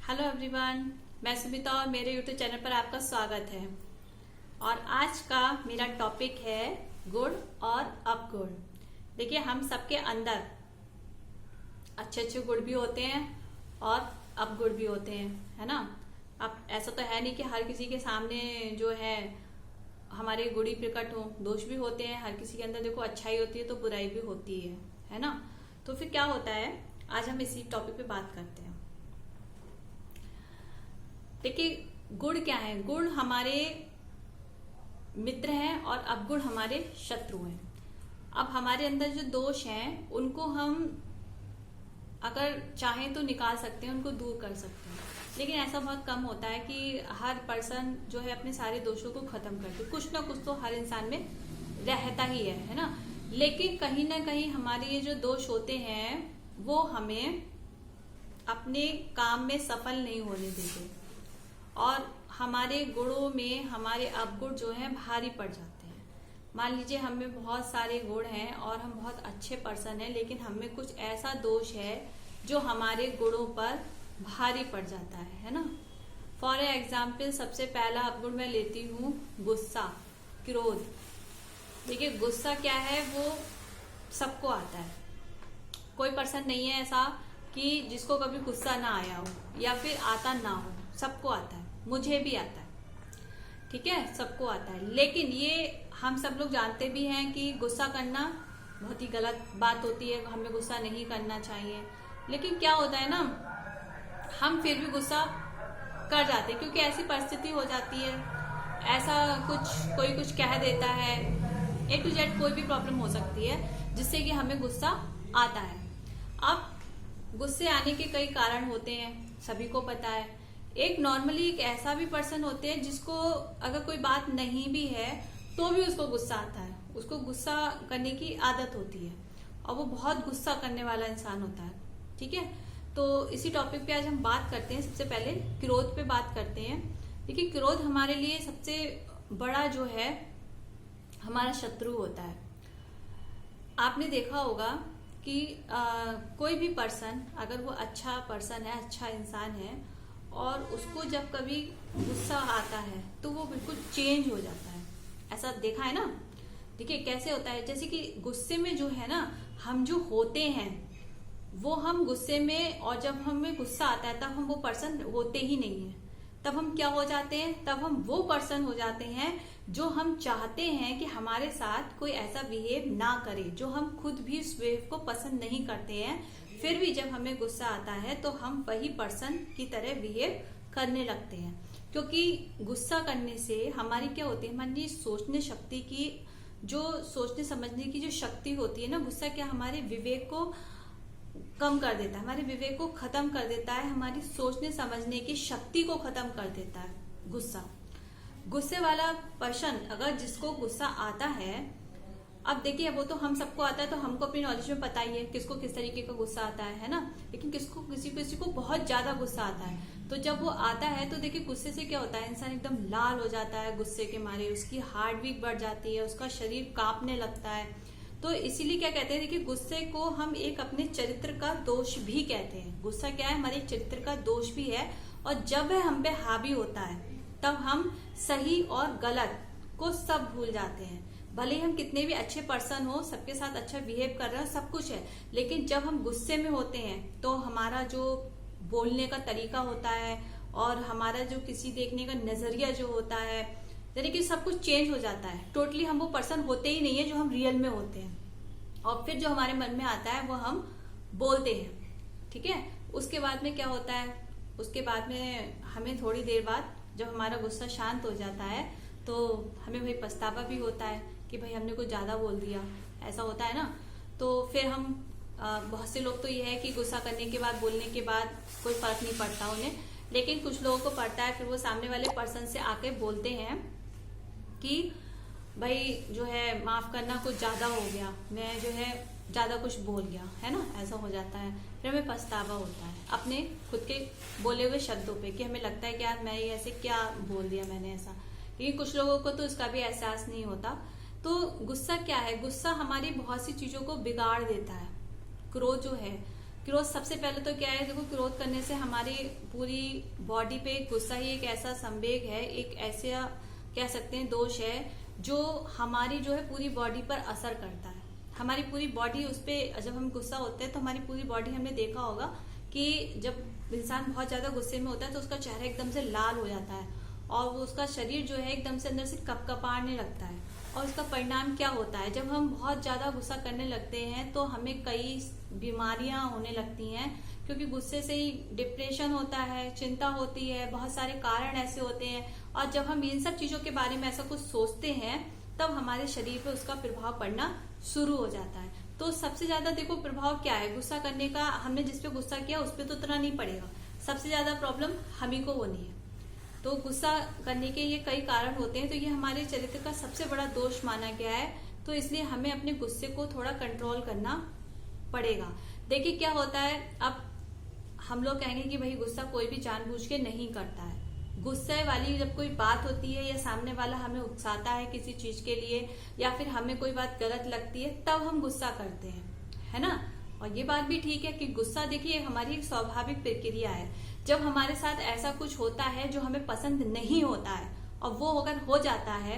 Hello everyone, मैं सुमिता और मेरे यूट्यूब चैनल पर आपका स्वागत है। और आज का मेरा टॉपिक है गुण और अवगुण। देखिए, हम सबके अंदर अच्छे अच्छे गुण भी होते हैं और अवगुण भी होते हैं, है ना। अब ऐसा तो है नहीं कि हर किसी के सामने जो है हमारे गुण ही प्रकट हो, दोष भी होते हैं। हर किसी के अंदर देखो अच्छाई होती है तो बुराई भी होती है ना। तो फिर क्या होता है, आज हम इसी टॉपिक पे बात करते हैं। देखिए, गुण क्या है? गुण हमारे मित्र हैं और अवगुण हमारे शत्रु हैं। अब हमारे अंदर जो दोष हैं उनको हम अगर चाहें तो निकाल सकते हैं, उनको दूर कर सकते हैं, लेकिन ऐसा बहुत कम होता है कि हर पर्सन जो है अपने सारे दोषों को खत्म कर दे। कुछ ना कुछ तो हर इंसान में रहता ही है ना। लेकिन कहीं ना कहीं हमारे ये जो दोष होते हैं वो हमें अपने काम में सफल नहीं होने देते और हमारे गुणों में हमारे अवगुण जो है भारी पड़ जाते हैं। मान लीजिए हमें बहुत सारे गुण हैं और हम बहुत अच्छे पर्सन हैं, लेकिन हमें कुछ ऐसा दोष है जो हमारे गुणों पर भारी पड़ जाता है ना। फॉर एग्जाम्पल, सबसे पहला अवगुण मैं लेती हूँ गुस्सा, क्रोध। देखिए, गुस्सा क्या है, वो सबको आता है। कोई पर्सन नहीं है ऐसा कि जिसको कभी गुस्सा ना आया हो या फिर आता ना हो। सबको आता है, मुझे भी आता है, ठीक है, सबको आता है। लेकिन ये हम सब लोग जानते भी हैं कि गुस्सा करना बहुत ही गलत बात होती है, हमें गुस्सा नहीं करना चाहिए। लेकिन क्या होता है ना, हम फिर भी गुस्सा कर जाते हैं क्योंकि ऐसी परिस्थिति हो जाती है, ऐसा कोई कुछ कह देता है, A to Z कोई भी प्रॉब्लम हो सकती है जिससे कि हमें गुस्सा आता है। अब गुस्से आने के कई कारण होते हैं, सभी को पता है। एक नॉर्मली एक ऐसा भी पर्सन होते हैं जिसको अगर कोई बात नहीं भी है तो भी उसको गुस्सा आता है, उसको गुस्सा करने की आदत होती है और वो बहुत गुस्सा करने वाला इंसान होता है, ठीक है। तो इसी टॉपिक पे आज हम बात करते हैं। सबसे पहले क्रोध पे बात करते हैं। देखिए, क्रोध हमारे लिए सबसे बड़ा जो है हमारा शत्रु होता है। आपने देखा होगा कि कोई भी पर्सन अगर वो अच्छा पर्सन है, अच्छा इंसान है और उसको जब कभी गुस्सा आता है तो वो बिल्कुल चेंज हो जाता है। ऐसा देखा है ना। देखिए कैसे होता है, जैसे कि गुस्से में जो है ना, हम जो होते हैं वो हम गुस्से में, और जब हमें गुस्सा आता है तब हम वो पर्सन होते ही नहीं है। तब हम क्या हो जाते हैं, तब हम वो पर्सन हो जाते हैं जो हम चाहते हैं कि हमारे साथ कोई ऐसा बिहेव ना करे, जो हम खुद भी उस बिहेव को पसंद नहीं करते हैं। फिर भी जब हमें गुस्सा आता है तो हम वही पर्सन की तरह बिहेव करने लगते हैं, क्योंकि गुस्सा करने से हमारी क्या होती है, हमारी सोचने शक्ति की, जो सोचने समझने की जो शक्ति होती है ना, गुस्सा क्या हमारे विवेक को कम कर देता है, हमारे विवेक को खत्म कर देता है, हमारी सोचने समझने की शक्ति को खत्म कर देता है गुस्सा। गुस्से वाला पर्सन, अगर जिसको गुस्सा आता है, अब देखिए वो तो हम सबको आता है, तो हमको अपनी नॉलेज में पता ही है किसको किस तरीके का गुस्सा आता है ना। लेकिन किसी को बहुत ज्यादा गुस्सा आता है। तो जब वो आता है तो देखिए गुस्से से क्या होता है, इंसान एकदम लाल हो जाता है गुस्से के मारे, उसकी हार्ट बीट बढ़ जाती है, उसका शरीर कांपने लगता है। तो इसीलिए क्या कहते हैं, देखिए गुस्से को हम एक अपने चरित्र का दोष भी कहते हैं। गुस्सा क्या है, हमारे चरित्र का दोष भी है। और जब वह हम पे हावी होता है तब हम सही और गलत को सब भूल जाते हैं। भले ही हम कितने भी अच्छे पर्सन हो, सबके साथ अच्छा बिहेव कर रहे हो, सब कुछ है, लेकिन जब हम गुस्से में होते हैं तो हमारा जो बोलने का तरीका होता है और हमारा जो किसी देखने का नजरिया जो होता है, यानी कि सब कुछ चेंज हो जाता है। टोटली हम वो पर्सन होते ही नहीं है जो हम रियल में होते हैं। और फिर जो हमारे मन में आता है वो हम बोलते हैं, ठीक है। उसके बाद में क्या होता है, उसके बाद में हमें थोड़ी देर बाद जब हमारा गुस्सा शांत हो जाता है तो हमें वही पछतावा भी होता है कि भाई हमने कुछ ज्यादा बोल दिया, ऐसा होता है ना। तो फिर हम बहुत से लोग तो ये है कि गुस्सा करने के बाद, बोलने के बाद कोई फर्क नहीं पड़ता उन्हें, लेकिन कुछ लोगों को पड़ता है। फिर वो सामने वाले पर्सन से आके बोलते हैं कि भाई जो है माफ करना, कुछ ज्यादा हो गया, मैं जो है ज्यादा कुछ बोल गया, है ना, ऐसा हो जाता है। फिर हमें पछतावा होता है अपने खुद के बोले हुए शब्दों पे कि हमें लगता है कि यार मैं ये ऐसे क्या बोल दिया मैंने ऐसा। लेकिन कुछ लोगों को तो इसका भी एहसास नहीं होता। तो गुस्सा क्या है, गुस्सा हमारी बहुत सी चीजों को बिगाड़ देता है। क्रोध जो है, क्रोध सबसे पहले तो क्या है, देखो क्रोध करने से हमारी पूरी बॉडी पे गुस्सा ही एक ऐसा संवेग है, एक ऐसा कह सकते हैं दोष है जो हमारी जो है पूरी बॉडी पर असर करता है। हमारी पूरी बॉडी उस पर, जब हम गुस्सा होते हैं तो हमारी पूरी बॉडी, हमने देखा होगा कि जब इंसान बहुत ज्यादा गुस्से में होता है तो उसका चेहरा एकदम से लाल हो जाता है और वो उसका शरीर जो है एकदम से अंदर से कपकपाने लगता है। और इसका परिणाम क्या होता है, जब हम बहुत ज्यादा गुस्सा करने लगते हैं तो हमें कई बीमारियां होने लगती हैं, क्योंकि गुस्से से ही डिप्रेशन होता है, चिंता होती है, बहुत सारे कारण ऐसे होते हैं। और जब हम इन सब चीजों के बारे में ऐसा कुछ सोचते हैं तब हमारे शरीर पे उसका प्रभाव पड़ना शुरू हो जाता है। तो सबसे ज्यादा देखो प्रभाव क्या है गुस्सा करने का, हमने जिसपे गुस्सा किया उस पर तो उतना नहीं पड़ेगा, सबसे ज्यादा प्रॉब्लम हम ही को होनी है। तो गुस्सा करने के ये कई कारण होते हैं, तो ये हमारे चरित्र का सबसे बड़ा दोष माना गया है। तो इसलिए हमें अपने गुस्से को थोड़ा कंट्रोल करना पड़ेगा। देखिए क्या होता है, अब हम लोग कहेंगे कि भाई गुस्सा कोई भी जानबूझ के नहीं करता है। गुस्से वाली जब कोई बात होती है या सामने वाला हमें उकसाता है किसी चीज के लिए, या फिर हमें कोई बात गलत लगती है, तब हम गुस्सा करते हैं, है ना। और ये बात भी ठीक है कि गुस्सा देखिए हमारी एक स्वाभाविक प्रक्रिया है। जब हमारे साथ ऐसा कुछ होता है जो हमें पसंद नहीं होता है और वो अगर हो जाता है,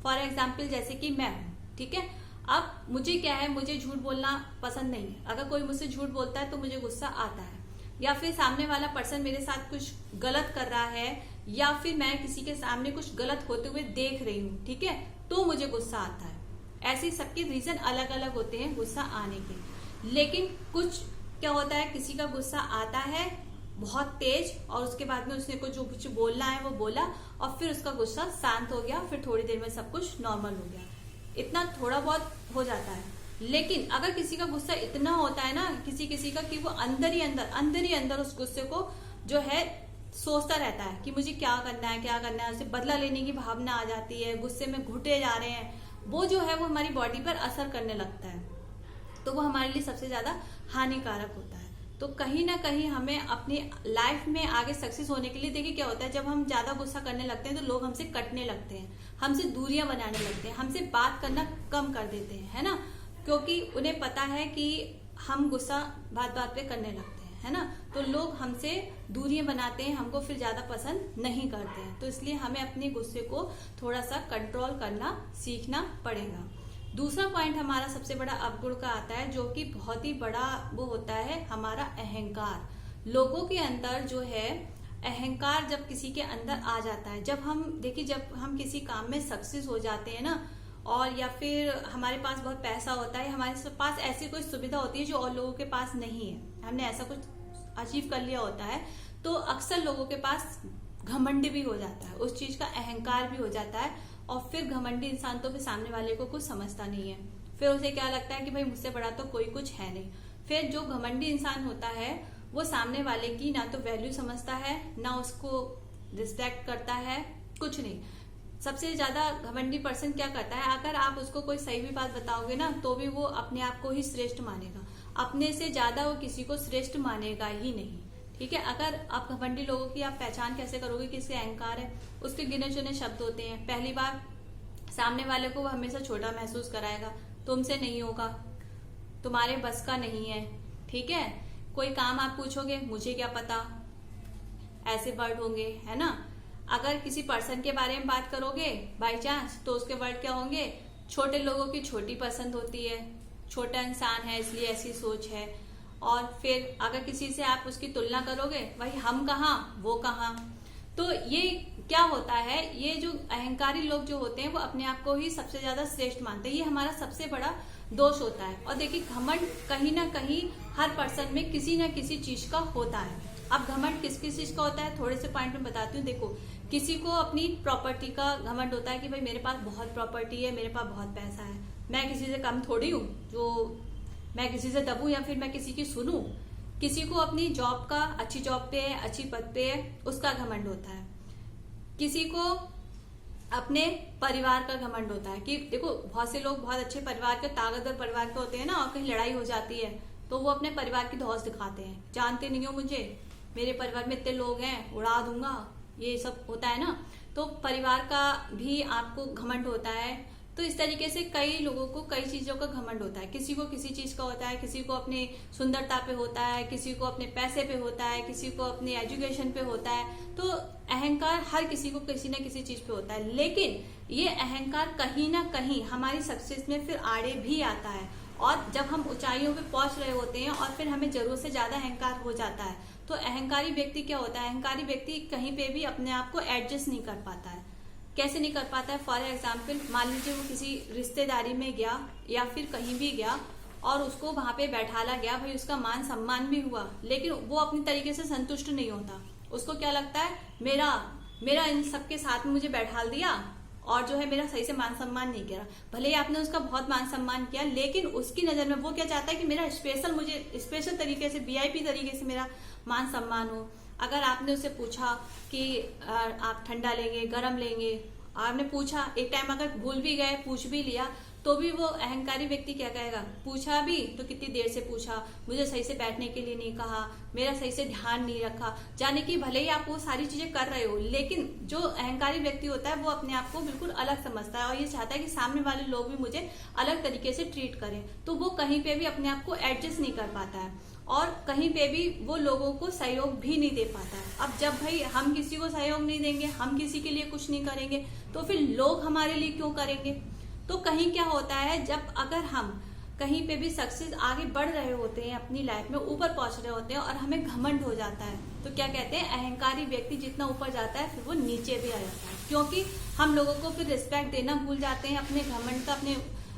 फॉर एग्जाम्पल जैसे कि मैं हूं, ठीक है, अब मुझे क्या है, मुझे झूठ बोलना पसंद नहीं है। अगर कोई मुझसे झूठ बोलता है तो मुझे गुस्सा आता है, या फिर सामने वाला पर्सन मेरे साथ कुछ गलत कर रहा है, या फिर मैं किसी के सामने कुछ गलत होते हुए देख रही हूँ, ठीक है, तो मुझे गुस्सा आता है। ऐसे सबके रीजन अलग अलग होते हैं गुस्सा आने के। लेकिन कुछ क्या होता है, किसी का गुस्सा आता है बहुत तेज और उसके बाद में उसने को जो कुछ बोलना है वो बोला और फिर उसका गुस्सा शांत हो गया, फिर थोड़ी देर में सब कुछ नॉर्मल हो गया। इतना थोड़ा बहुत हो जाता है। लेकिन अगर किसी का गुस्सा इतना होता है ना किसी का, कि वो अंदर ही अंदर उस गुस्से को जो है सोचता रहता है कि मुझे क्या करना है, उसे बदला लेने की भावना आ जाती है, गुस्से में घुटे जा रहे हैं, वो जो है वो हमारी बॉडी पर असर करने लगता है, तो वो हमारे लिए सबसे ज्यादा हानिकारक होता है। तो कहीं ना कहीं हमें अपनी लाइफ में आगे सक्सेस होने के लिए, देखिए क्या होता है, जब हम ज्यादा गुस्सा करने लगते हैं तो लोग हमसे कटने लगते हैं, हमसे दूरियां बनाने लगते हैं, हमसे बात करना कम कर देते हैं, है ना, क्योंकि उन्हें पता है कि हम गुस्सा बात बात पे करने लगते हैं, है ना। तो लोग हमसे दूरियां बनाते हैं, हमको फिर ज्यादा पसंद नहीं करते हैं। तो इसलिए हमें अपने गुस्से को थोड़ा सा कंट्रोल करना सीखना पड़ेगा। दूसरा पॉइंट हमारा सबसे बड़ा अवगुण का आता है, जो कि बहुत ही बड़ा वो होता है हमारा अहंकार। लोगों के अंदर जो है अहंकार जब किसी के अंदर आ जाता है, जब हम किसी काम में सक्सेस हो जाते हैं ना, और या फिर हमारे पास बहुत पैसा होता है, हमारे पास ऐसी कोई सुविधा होती है जो और लोगों के पास नहीं है, हमने ऐसा कुछ अचीव कर लिया होता है, तो अक्सर लोगों के पास घमंड भी हो जाता है, उस चीज का अहंकार भी हो जाता है। और फिर घमंडी इंसान तो फिर सामने वाले को कुछ समझता नहीं है, फिर उसे क्या लगता है कि भाई मुझसे बड़ा तो कोई कुछ है नहीं। फिर जो घमंडी इंसान होता है वो सामने वाले की ना तो वैल्यू समझता है, ना उसको रिस्पेक्ट करता है, कुछ नहीं। सबसे ज्यादा घमंडी पर्सन क्या करता है, अगर आप उसको कोई सही भी बात बताओगे ना तो भी वो अपने आप को ही श्रेष्ठ मानेगा, अपने से ज्यादा वो किसी को श्रेष्ठ मानेगा ही नहीं, ठीक है। अगर आप घमंडी लोगों की आप पहचान कैसे करोगे कि इसके अहंकार है, उसके गिने चुने शब्द होते हैं। पहली बार सामने वाले को वो हमेशा छोटा महसूस कराएगा, तुमसे नहीं होगा, तुम्हारे बस का नहीं है, ठीक है। कोई काम आप पूछोगे, मुझे क्या पता, ऐसे वर्ड होंगे, है ना। अगर किसी पर्सन के बारे में बात करोगे बाई चांस, तो उसके वर्ड क्या होंगे, छोटे लोगों की छोटी पसंद होती है, छोटा इंसान है इसलिए ऐसी सोच है। और फिर अगर किसी से आप उसकी तुलना करोगे, भाई हम कहाँ वो कहाँ। तो ये क्या होता है, ये जो अहंकारी लोग जो होते हैं वो अपने आप को ही सबसे ज्यादा श्रेष्ठ मानते हैं, ये हमारा सबसे बड़ा दोष होता है। और देखिए घमंड कहीं ना कहीं हर पर्सन में किसी ना किसी चीज का होता है। अब घमंड किस किस चीज का होता है, थोड़े से पॉइंट में बताती हूँ। देखो, किसी को अपनी प्रॉपर्टी का घमंड होता है कि भाई मेरे पास बहुत प्रॉपर्टी है, मेरे पास बहुत पैसा है, मैं किसी से कम थोड़ी हूँ जो मैं किसी से दबूं या फिर मैं किसी की सुनूं। किसी को अपनी जॉब का, अच्छी जॉब पे है, अच्छी पद पे है, उसका घमंड होता है। किसी को अपने परिवार का घमंड होता है कि देखो बहुत से लोग बहुत अच्छे परिवार के, ताकतवर परिवार के होते हैं ना, और कहीं लड़ाई हो जाती है तो वो अपने परिवार की धौस दिखाते हैं, जानते नहीं हो मुझे, मेरे परिवार में इतने लोग हैं, उड़ा दूंगा, ये सब होता है ना। तो परिवार का भी आपको घमंड होता है। तो इस तरीके से कई लोगों को कई चीजों का घमंड होता है। किसी को किसी चीज का होता है, किसी को अपनी सुंदरता पे होता है, किसी को अपने पैसे पे होता है, किसी को अपनी एजुकेशन पे होता है। तो अहंकार हर किसी को किसी न किसी चीज पे होता है, लेकिन ये अहंकार कहीं ना कहीं हमारी सक्सेस में फिर आड़े भी आता है। और जब हम ऊंचाइयों पे पहुंच रहे होते हैं और फिर हमें जरूरत से ज्यादा अहंकार हो जाता है, तो अहंकारी व्यक्ति क्या होता है, अहंकारी व्यक्ति कहीं पे भी अपने आप को एडजस्ट नहीं कर पाता है। कैसे नहीं कर पाता है? फॉर एग्जाम्पल, मान लीजिए वो किसी रिश्तेदारी में गया या फिर कहीं भी गया और उसको वहां पे बैठाला गया, भाई उसका मान सम्मान भी हुआ, लेकिन वो अपनी तरीके से संतुष्ट नहीं होता। उसको क्या लगता है, मेरा इन सबके साथ में मुझे बैठाल दिया और जो है मेरा सही से मान सम्मान नहीं किया। भले ही आपने उसका बहुत मान सम्मान किया, लेकिन उसकी नजर में वो क्या चाहता है कि मेरा स्पेशल तरीके से, वीआईपी तरीके से मेरा मान सम्मान हो। अगर आपने उससे पूछा कि आप ठंडा लेंगे, गरम लेंगे, आपने पूछा, एक टाइम अगर भूल भी गए, पूछ भी लिया, तो भी वो अहंकारी व्यक्ति क्या कहेगा, पूछा भी तो कितनी देर से पूछा, मुझे सही से बैठने के लिए नहीं कहा, मेरा सही से ध्यान नहीं रखा। जाने कि भले ही आप वो सारी चीजें कर रहे हो, लेकिन जो अहंकारी व्यक्ति होता है वो अपने आप को बिल्कुल अलग समझता है और ये चाहता है कि सामने वाले लोग भी मुझे अलग तरीके से ट्रीट करें। तो वो कहीं पे भी अपने आप को एडजस्ट नहीं कर पाता है और कहीं पे भी वो लोगों को सहयोग भी नहीं दे पाता है। अब जब भाई हम किसी को सहयोग नहीं देंगे, हम किसी के लिए कुछ नहीं करेंगे, तो फिर लोग हमारे लिए क्यों करेंगे? तो कहीं क्या होता है, जब अगर हम कहीं पे भी सक्सेस आगे बढ़ रहे होते हैं, अपनी लाइफ में ऊपर पहुंच रहे होते हैं और हमें घमंड हो जाता है, तो क्या कहते हैं, अहंकारी व्यक्ति जितना ऊपर जाता है फिर वो नीचे भी आ जाता है, क्योंकि हम लोगों को फिर रिस्पेक्ट देना भूल जाते हैं, अपने घमंड का,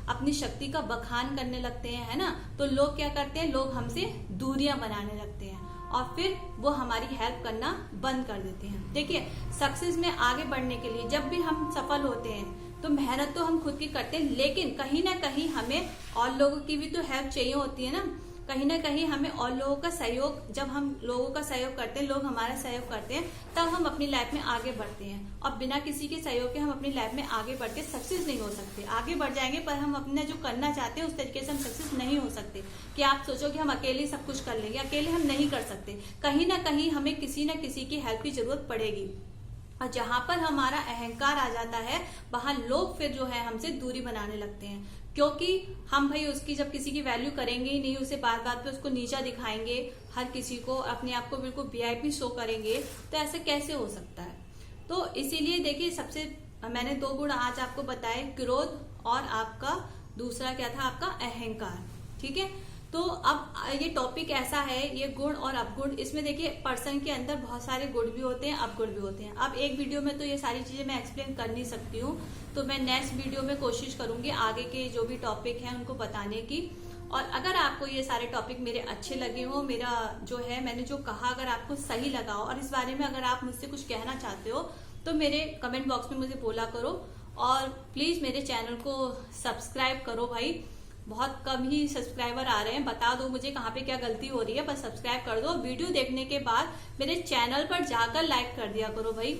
अपनी शक्ति का बखान करने लगते हैं, है ना। तो लोग क्या करते हैं, लोग हमसे दूरियां बनाने लगते हैं और फिर वो हमारी हेल्प करना बंद कर देते हैं। देखिए, सक्सेस में आगे बढ़ने के लिए जब भी हम सफल होते हैं तो मेहनत तो हम खुद की करते हैं, लेकिन कहीं ना कहीं हमें और लोगों की भी तो हेल्प चाहिए होती है ना। कहीं ना कहीं हमें और लोगों का सहयोग, जब हम लोगों का सहयोग करते हैं, लोग हमारा सहयोग करते हैं, तब हम अपनी लाइफ में आगे बढ़ते हैं। और बिना किसी के सहयोग के हम अपनी लाइफ में आगे बढ़ के सक्सेस नहीं हो सकते। आगे बढ़ जाएंगे पर हम अपने जो करना चाहते हैं उस तरीके से हम सक्सेस नहीं हो सकते। कि आप सोचो कि हम अकेले सब कुछ कर लेंगे, अकेले हम नहीं कर सकते। कहीं ना कहीं हमें किसी न किसी की हेल्प की जरूरत पड़ेगी। और जहां पर हमारा अहंकार आ जाता है, वहां लोग फिर जो है हमसे दूरी बनाने लगते हैं, क्योंकि हम भाई उसकी जब किसी की वैल्यू करेंगे ही नहीं, उसे बात बात पे उसको नीचा दिखाएंगे, हर किसी को अपने आप को बिल्कुल वीआईपी शो करेंगे, तो ऐसे कैसे हो सकता है। तो इसीलिए देखिए, सबसे मैंने 2 गुण आज आपको बताए, क्रोध और आपका दूसरा क्या था, आपका अहंकार। ठीक है, तो अब ये टॉपिक ऐसा है, ये गुण और अवगुण, इसमें देखिए पर्सन के अंदर बहुत सारे गुण भी होते हैं, अवगुण भी होते हैं। अब एक वीडियो में तो ये सारी चीजें मैं एक्सप्लेन कर नहीं सकती हूँ, तो मैं नेक्स्ट वीडियो में कोशिश करूंगी आगे के जो भी टॉपिक हैं उनको बताने की। और अगर आपको ये सारे टॉपिक मेरे अच्छे लगे हो, मेरा जो है मैंने जो कहा अगर आपको सही लगा हो, और इस बारे में अगर आप मुझसे कुछ कहना चाहते हो तो मेरे कमेंट बॉक्स में मुझे बोला करो। और प्लीज मेरे चैनल को सब्सक्राइब करो भाई, बहुत कम ही सब्सक्राइबर आ रहे हैं, बता दो मुझे कहाँ पे क्या गलती हो रही है, बस सब्सक्राइब कर दो। वीडियो देखने के बाद मेरे चैनल पर जाकर लाइक कर दिया करो भाई।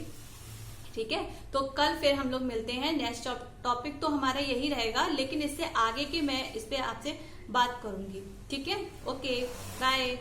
ठीक है, तो कल फिर हम लोग मिलते हैं। नेक्स्ट टॉपिक तो हमारा यही रहेगा, लेकिन इससे आगे की मैं इस पे आपसे बात करूंगी। ठीक है, ओके, बाय।